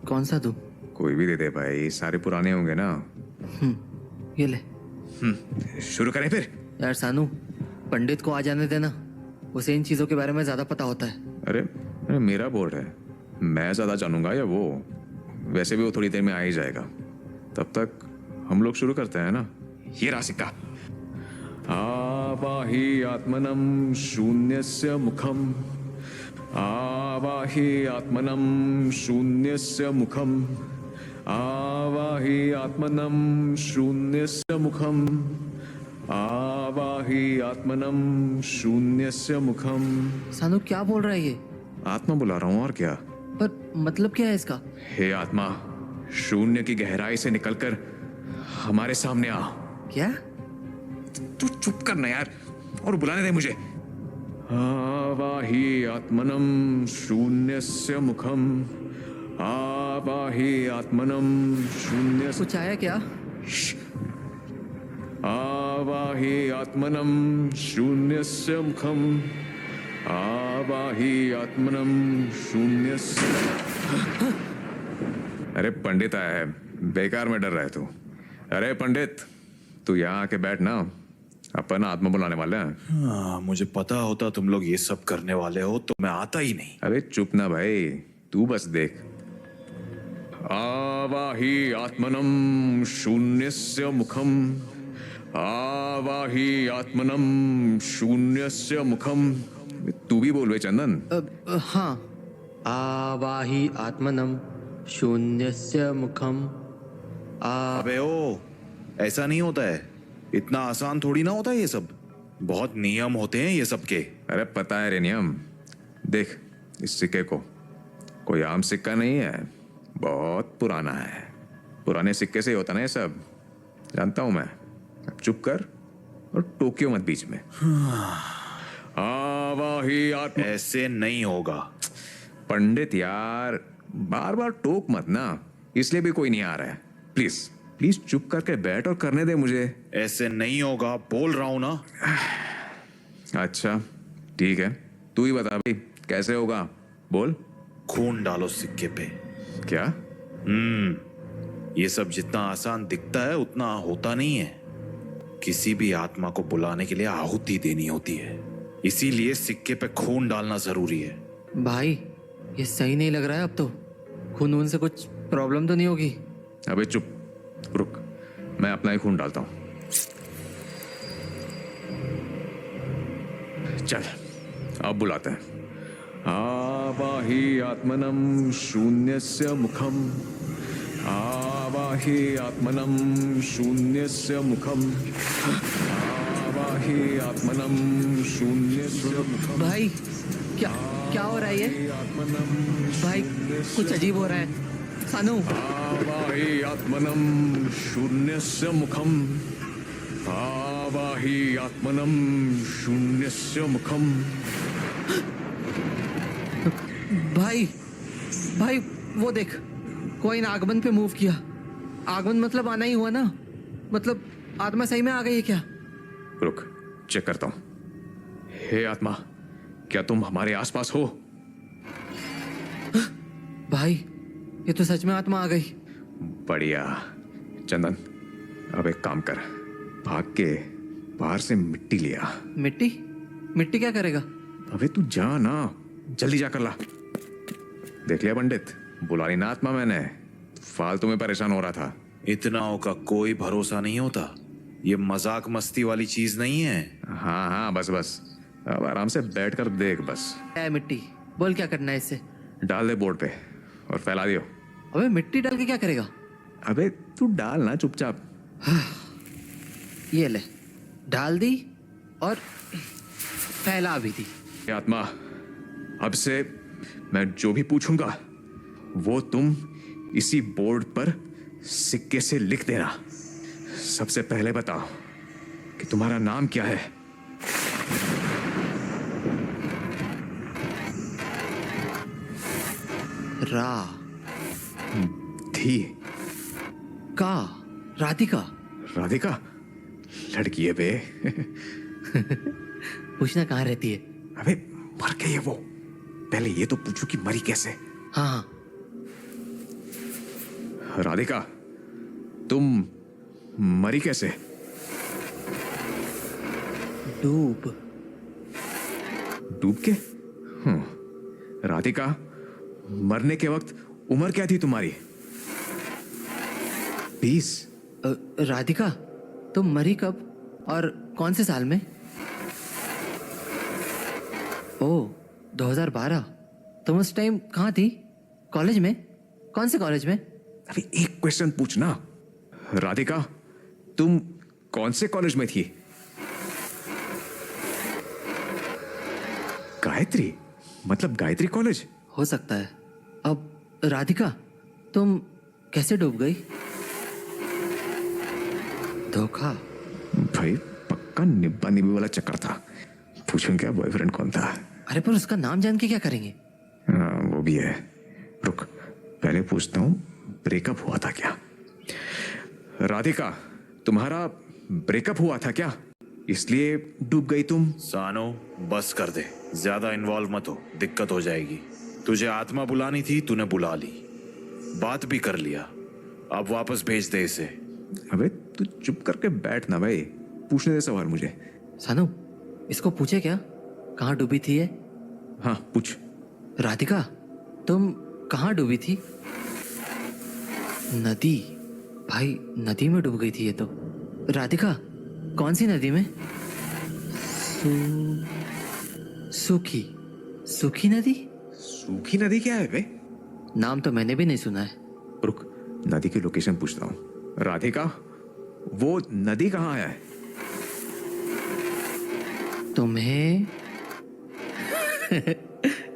कौन सा दूं? कोई भी दे दे भाई, सारे पुराने होंगे ना। ये ले। शुरू करें फिर? यार सानू, पंडित को आ जाने देना, उसे इन चीजों के बारे में ज्यादा पता होता है। अरे मेरा बोर्ड है, मैं ज्यादा जानूंगा या वो? वैसे भी वो थोड़ी देर में आ ही जाएगा। तब तक हम लोग शुरू करते हैं ना। ये रहा सिक्का। आवाहि आत्मनम शून्यस्य मुखम, आवाहि आत्मनम शून्यस्य मुखम, आवाहि आत्मनम शून्यस्य मुखम, आवाहि आत्मनम शून्यस्य मुखम। सानू क्या बोल रहा है ये? आत्मा बुला रहा हूं, और क्या? पर मतलब क्या है इसका? हे आत्मा, शून्य की गहराई से निकलकर हमारे सामने आ। क्या? तू चुप करना यार, और बुलाने दे मुझे। आवाहि आत्मनम शून्यस्य मुखम, आवाहि आत्मनम शून्यस्य। कुछ आया क्या? आवाहि आत्मनम शून्यस्य मुखम, आवाहि आत्मनम शून्यस्य। अरे पंडित आया है, बेकार में डर रहा है तू। अरे पंडित, तू यहाँ आके बैठ ना, अपन आत्मा बुलाने वाले हैं। हाँ, मुझे पता होता तुम लोग ये सब करने वाले हो तो मैं आता ही नहीं। अबे चुप ना भाई, तू बस देख। आवाहि आत्मनम शून्यस्य मुखम, आवाहि आत्मनम शून्यस्य मुखम। तू भी बोल बे चंदन। हाँ। आवाहि आत्मनम शून्यस्य मुखम। अबे ओ, ऐसा नहीं होता है, इतना आसान थोड़ी ना होता है ये सब, बहुत नियम होते हैं ये सब के। अरे पता है रे नियम। देख इस सिक्के को, कोई आम सिक्का नहीं है, बहुत पुराना है। पुराने सिक्के से ही होता ना ये सब, जानता हूं मैं। अब चुप कर और टोक्यो मत बीच में। आवाहि आत्मा। ऐसे नहीं होगा पंडित यार, बार बार टोक मत ना, इसलिए भी कोई नहीं आ रहा है। प्लीज प्लीज चुप करके बैठ और करने दे मुझे। ऐसे नहीं होगा, बोल रहा हूं ना। अच्छा ठीक है, तू ही बता भाई कैसे होगा, बोल। खून डालो सिक्के पे। क्या? ये सब जितना आसान दिखता है उतना होता नहीं है। किसी भी आत्मा को बुलाने के लिए आहुति देनी होती है, इसीलिए सिक्के पे खून डालना जरूरी है। भाई ये सही नहीं लग रहा है अब तो। खून से कुछ प्रॉब्लम तो नहीं होगी? अबे चुप, रुक, मैं अपना ही खून डालता हूं। चल अब बुलाते हैं। आवाहि आत्मनम शून्यस्य मुखम, आवाहि आत्मनम शून्यस्य मुखम, आवाहि आत्मनम शून्यस्य मुखम। भाई क्या क्या हो रहा है ये? भाई कुछ अजीब हो रहा है। सानू, आवाहि आत्मनम शून्यस्य मुखम, आवाहि आत्मनम शून्यस्य मुखम। भाई भाई वो देख, कोई ने आगमन पे मूव किया। आगमन मतलब आना ही हुआ ना, मतलब आत्मा सही में आ गई है क्या? रुक, चेक करता हूं। हे आत्मा, क्या तुम हमारे आसपास हो? भाई ये तो सच में आत्मा आ गई। बढ़िया। चंदन अब एक काम कर, भाग के बाहर से मिट्टी लिया। मिट्टी? मिट्टी क्या करेगा? अबे तू जा ना, जल्दी जाकर ला। देख लिया पंडित, बुला ली ना आत्मा मैंने, फालतू में परेशान हो रहा था। इतनाओं का कोई भरोसा नहीं होता, ये मजाक मस्ती वाली चीज नहीं है। हाँ हाँ बस बस, अब आराम से बैठ कर देख बस। क्या है मिट्टी? बोल क्या करना है इससे? डाल दे बोर्ड पे और फैला दियो। अबे मिट्टी डाल के क्या करेगा? अबे तू डाल ना चुपचाप। ये ले, डाल दी और फैला भी दी। हे आत्मा, अब से मैं जो भी पूछूंगा वो तुम इसी बोर्ड पर सिक्के से लिख देना। सबसे पहले बताओ कि तुम्हारा नाम क्या है? रा, थी, का, राधिका। राधिका? लड़की है बे। पूछना कहाँ रहती है? अबे मर गई है वो, पहले ये तो पूछो कि मरी कैसे। हाँ हाँ। राधिका, तुम मरी कैसे? डूब। डूब के? राधिका, मरने के वक्त उम्र क्या थी तुम्हारी? 20? राधिका, तुम मरी कब और कौन से साल में? ओह, 2012। तुम उस टाइम कहाँ थी? कॉलेज में? कौन से कॉलेज में? अभी एक क्वेश्चन पूछना। राधिका, तुम कौन से कॉलेज में थी? गायत्री? मतलब गायत्री कॉलेज? हो सकता है। अब राधिका, तुम कैसे डूब गई? धोखा। भाई पक्का निब्बा निब्बी वाला चक्कर था। पूछूं क्या बॉयफ्रेंड कौन था? अरे पर उसका नाम जान के क्या करेंगे? हाँ वो भी है। रुक, पहले पूछता हूँ, ब्रेकअप हुआ था क्या? राधिका, तुम्हारा ब्रेकअप हुआ था क्या, इसलिए डूब गई तुम? सानो, बस कर दे, ज्यादा इन्वॉल्व मत हो, दिक्कत हो जाएगी। तुझे आत्मा बुलानी थी, तूने बुला ली, बात भी कर लिया, अब वापस भेज दे इसे। अबे तू चुप करके बैठ ना भाई, पूछने दे सवाल मुझे। सानू, इसको पूछे क्या कहाँ डूबी थी ये? हाँ पूछ। राधिका, तुम कहाँ डूबी थी? नदी। भाई नदी में डूब गई थी ये तो। राधिका, कौन सी नदी में? सूखी। सूखी नदी? सूखी नदी क्या है बे? नाम तो मैंने भी नहीं सुना है। रुक, नदी की लोकेशन पूछता हूँ। राधिका, वो नदी कहाँ है? तुम्हें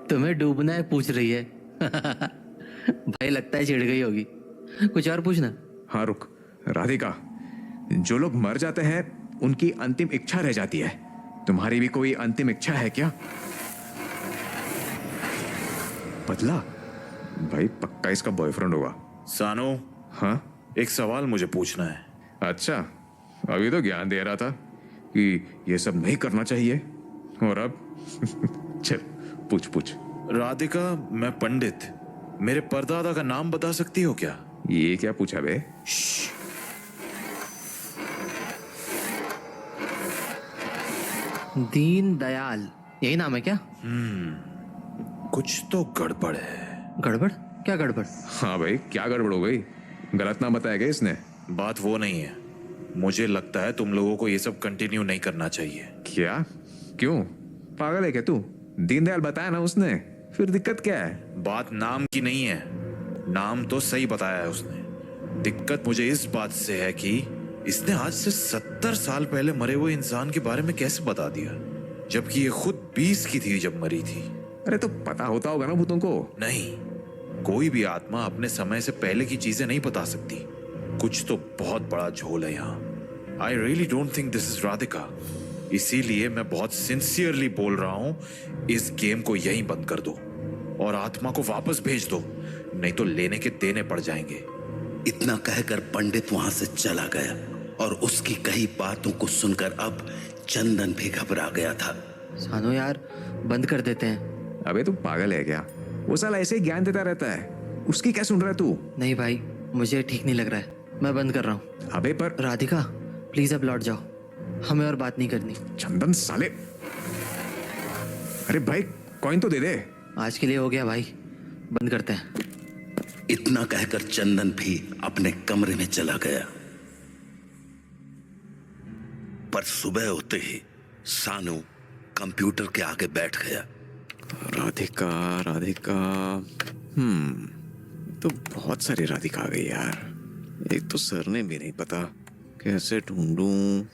तुम्हें डूबना है पूछ रही है। भाई लगता है चिढ़ गई होगी। कुछ और पूछना। हाँ रुक, राधिका, जो लोग मर जाते हैं उनकी अंतिम इच्छा रह जाती है, तुम्हारी भी कोई अंतिम इच्छा है क्या? बदला? भाई पक्का इसका बॉयफ्रेंड होगा। सानो, हाँ? एक सवाल मुझे पूछना है। अच्छा, अभी तो ज्ञान दे रहा था कि ये सब नहीं करना चाहिए, और अब चल पूछ पूछ। राधिका, मैं पंडित, मेरे परदादा का नाम बता सकती हो क्या? ये क्या पूछा बे? दीन दयाल, यही नाम है क्या? कुछ तो गड़बड़ है। गड़बड़? क्या गड़बड़? हाँ भाई, क्या गड़बड़ हो गई? गलत नाम बताया क्या इसने? बात वो नहीं है, मुझे लगता है तुम लोगों को ये सब कंटिन्यू नहीं करना चाहिए। क्या? क्यों? पागल है क्या तू? दीनदयाल बताया ना उसने, फिर दिक्कत क्या है? बात नाम की नहीं है, नाम तो सही बताया है उसने। दिक्कत मुझे इस बात से है कि इसने आज से 70 साल पहले मरे हुए इंसान के बारे में कैसे बता दिया, जबकि ये खुद 20 की थी जब मरी थी। अरे तो पता होता होगा ना भूतों को। नहीं, कोई भी आत्मा अपने समय से पहले की चीजें नहीं बता सकती। कुछ तो बहुत बड़ा झोल है यहाँ। I really don't think this is Radhika. इसीलिए मैं बहुत सिंसियरली बोल रहा हूं, इस गेम को यहीं बंद कर दो और आत्मा को वापस भेज दो, नहीं तो लेने के देने पड़ जाएंगे। इतना कहकर पंडित वहां से चला गया और उसकी कही बातों को सुनकर अब चंदन भी घबरा गया था। सानू यार, बंद कर देते हैं। अबे तू पागल है क्या? वो साला ऐसे ही ज्ञान देता रहता है, उसकी क्या सुन रहा है तू? नहीं भाई, मुझे ठीक नहीं लग रहा है, मैं बंद कर रहा हूँ। अबे पर राधिका, प्लीज अब लौट जाओ, हमें और बात नहीं करनी। चंदन साले, अरे भाई कॉइन तो दे दे। आज के लिए हो गया भाई, बंद करते हैं। इतना कहकर चंदन भी अपने कमरे में चला गया। पर सुबह होते ही सानू कंप्यूटर के आगे बैठ गया। राधिका, राधिका, तो बहुत सारी राधिका आ गई यार। एक तो सरनेम भी नहीं पता, कैसे ढूंढूं?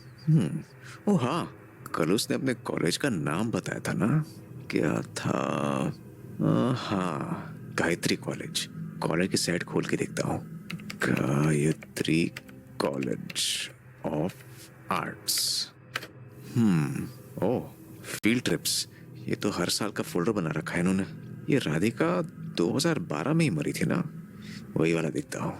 ओ हाँ, कल उसने अपने कॉलेज का नाम बताया था ना, क्या था? हाँ, गायत्री कॉलेज। कॉलेज की साइट खोल के देखता हूँ। Gayatri college of arts. Oh, field trips. ये तो हर साल का फोल्डर बना रखा है इन्होंने। ये राधिका 2012 में ही मरी थी ना, वही वाला देखता हूँ।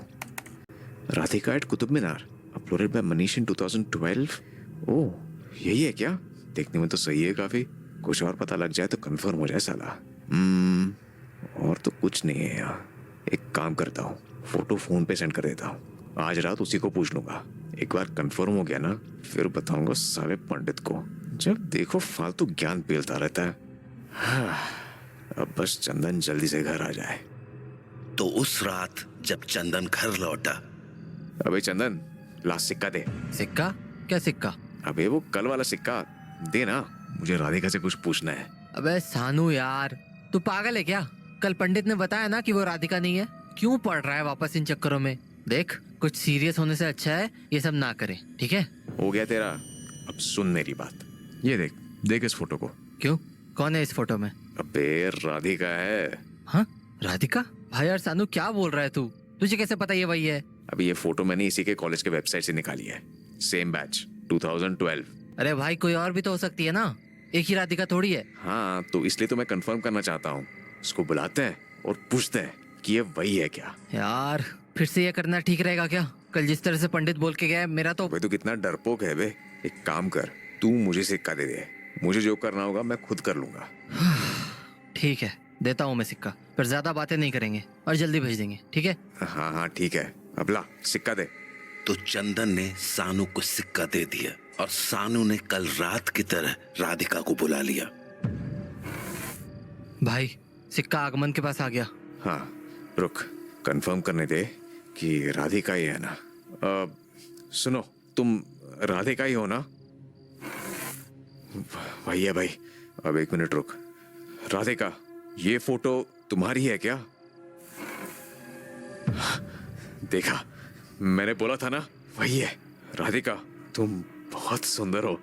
Radhika eight Qutub Minar, uploaded bye Manish इन 2012। ओह, यही है क्या? देखने में तो सही है काफी। कुछ और पता लग जाए तो कंफर्म हो जाए साला। और तो कुछ नहीं है यहाँ। एक काम करता हूँ, फोटो फोन पे सेंड कर देता हूँ। आज रात उसी को पूछ लूंगा। एक बार कंफर्म हो गया ना, फिर बताऊंगा साले पंडित को। जब देखो फालतू ज्ञान पेलता रहता है। हाँ, अब बस चंदन जल्दी से घर आ जाए। तो उस रात जब चंदन घर लौटा, अबे चंदन, लास्ट सिक्का दे। सिक्का? क्या सिक्का? अबे वो कल वाला सिक्का दे ना, मुझे राधिका से कुछ पूछना है। अबे सानू यार, तू पागल है क्या? कल पंडित ने बताया ना कि वो राधिका नहीं है। क्यों पड़ रहा है वापस इन चक्करों में? देख, कुछ सीरियस होने से अच्छा है ये सब ना करें, ठीक है? हो गया तेरा, अब सुन मेरी बात। ये देख, देख इस फोटो को। क्यों? कौन है इस फोटो में? अबे राधिका है। हाँ, राधिका? भाई यार सानू, क्या बोल रहा है तू? तुझे कैसे पता ये वही है? अभी ये फोटो मैंने इसी के कॉलेज के वेबसाइट से निकाली है। Same batch 2012। अरे भाई, कोई और भी तो हो सकती है ना, एक ही राधिका थोड़ी है। हाँ, तो इसलिए तो मैं कंफर्म करना चाहता हूँ। इसको बुलाते हैं और पूछते हैं कि ये वही है क्या। यार फिर से ये करना ठीक रहेगा क्या? कल जिस तरह से पंडित बोल के गया, मेरा तो भाई तू कितना डरपोक है बे। एक काम कर, तू मुझे सिक्का दे दे। मुझे जो करना होगा मैं खुद कर लूंगा। ठीक है, देता हूँ मैं सिक्का, पर ज्यादा बातें नहीं करेंगे और जल्दी भेज देंगे, ठीक है? हाँ हाँ ठीक है, अब ला सिक्का दे। तो चंदन ने सानू को सिक्का दे दिया और सानू ने कल रात की तरह राधिका को बुला लिया। भाई, सिक्का आगमन के पास आ गया। हाँ रुक, कंफर्म करने दे कि राधिका ही है ना। सुनो, तुम राधिका ही हो ना? वही है भाई। अब एक मिनट रुक। राधिका, ये फोटो तुम्हारी है क्या? देखा, मैंने बोला था ना, वही है। राधिका, तुम बहुत सुंदर हो।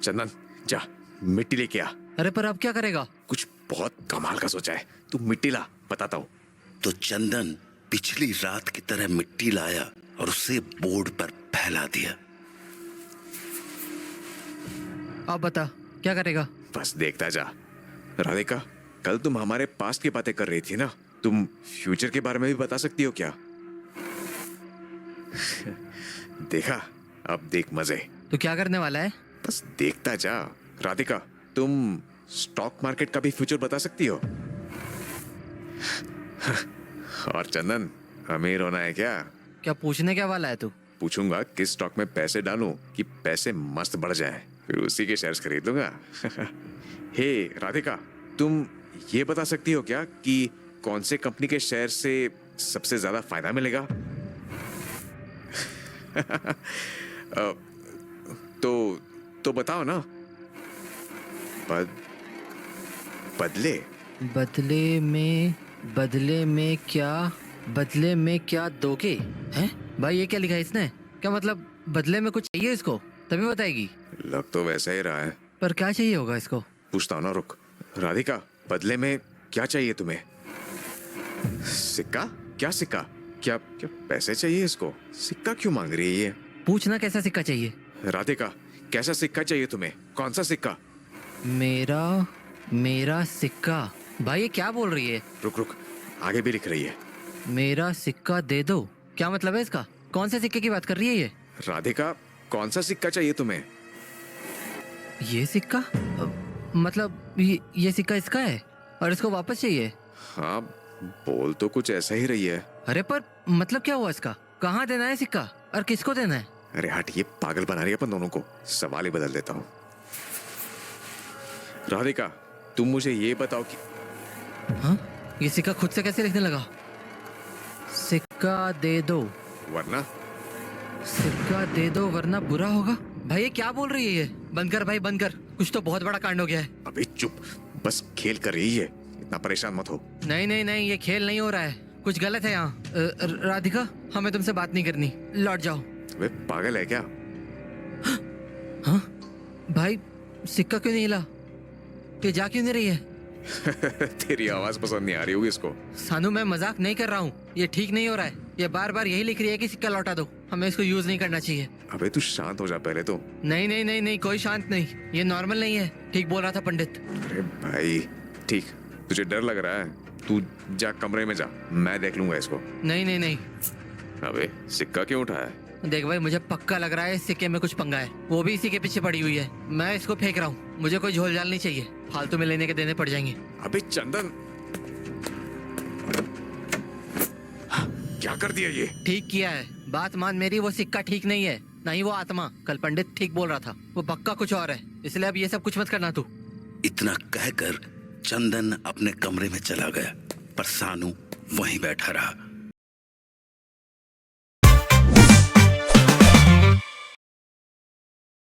चंदन, जा मिट्टी लेके आ। अरे पर अब क्या करेगा? कुछ बहुत कमाल का सोचा है, तू मिट्टी ला, बताता हूँ। तो चंदन पिछली रात की तरह मिट्टी लाया और उसे बोर्ड पर फैला दिया। अब बता, क्या करेगा? बस देखता जा। राधिका, कल तुम हमारे पास्ट की बातें कर रही थी ना, तुम फ्यूचर के बारे में भी बता सकती हो क्या? देखा, अब देख मजे। तू क्या करने वाला है? बस देखता जा। राधिका, तुम स्टॉक मार्केट का भी फ्यूचर बता सकती हो। और चंदन, अमीर होना है क्या? क्या पूछने क्या वाला है तू? पूछूंगा किस स्टॉक में पैसे डालूं कि पैसे मस्त बढ़ जाएं, फिर उसी के शेयर्स खरीद लूंगा। हे राधिका, तुम ये बता सकती हो क्या कि कौन से कंपनी के शेयर से सबसे ज्यादा फायदा मिलेगा? तो बताओ ना। बदले बदले में क्या दोगे? हैं भाई, ये क्या लिखा है इसने? क्या मतलब बदले में कुछ चाहिए इसको, तभी बताएगी। लग तो वैसा ही रहा है, पर क्या चाहिए होगा इसको? पूछता हूँ ना, रुक। राधिका, बदले में क्या चाहिए तुम्हें? सिक्का? क्या सिक्का? क्या क्या पैसे चाहिए इसको? सिक्का क्यों मांग रही है ये? पूछना कैसा सिक्का चाहिए। राधिका, कैसा सिक्का चाहिए तुम्हें? कौन सा सिक्का? मेरा सिक्का? भाई ये क्या बोल रही है? रुक, आगे भी लिख रही है। मेरा सिक्का दे दो? क्या मतलब है इसका? कौन से सिक्के की बात कर रही है ये? राधिका, कौन सा सिक्का चाहिए तुम्हें? ये सिक्का? मतलब ये सिक्का इसका है और इसको वापस चाहिए? हाँ, बोल तो कुछ ऐसा ही रही है। अरे पर मतलब क्या हुआ इसका? कहाँ देना है सिक्का और किसको देना है? अरे हट, ये पागल बना रही है अपन दोनों को। सवाल ही बदल देता हूँ। राधिका, तुम मुझे ये बताओ कि हाँ, ये सिक्का खुद से कैसे लिखने लगा? सिक्का दे दो वरना बुरा होगा। भाई ये क्या बोल रही है ये? बंद कर भाई, बंद कर। कुछ तो बहुत बड़ा कांड हो गया है। अबे चुप, बस खेल कर रही है, इतना परेशान मत हो। नहीं, ये खेल नहीं हो रहा है, कुछ गलत है यहाँ। राधिका, हमें तुमसे बात नहीं करनी, लौट जाओ। वे पागल है क्या? हाँ भाई, सिक्का क्यों नहीं हिला? ये जा क्यों नहीं रही है? तेरी आवाज पसंद नहीं आ रही होगी इसको। सानू, मैं मजाक नहीं कर रहा हूँ, ये ठीक नहीं हो रहा है। ये बार बार यही लिख रही है कि सिक्का लौटा दो, हमें इसको यूज नहीं करना चाहिए। अबे तू शांत हो जा पहले तो। नहीं, कोई शांत नहीं, ये नॉर्मल नहीं है। ठीक बोल रहा था पंडित। अरे भाई, ठीक, तुझे डर लग रहा है, तू जा कमरे में जा, मैं देख लूंगा इसको। नहीं। अबे सिक्का क्यों उठाया? देख भाई, मुझे पक्का लग रहा है इस सिक्के में कुछ पंगा है, वो भी इसी के पीछे पड़ी हुई है। मैं इसको फेंक रहा हूँ, मुझे कोई झोल झाल नहीं चाहिए, फालतू में लेने के देने पड़ जाएंगे। अबे चंदन, क्या कर दिया ये? ठीक किया है। बात मान मेरी, वो सिक्का ठीक नहीं है, ना ही वो आत्मा। कल पंडित ठीक बोल रहा था, वो पक्का कुछ और है। इसलिए अब ये सब कुछ मत करना तू। इतना कहकर चंदन अपने कमरे में चला गया, पर सानू वहीं बैठा रहा।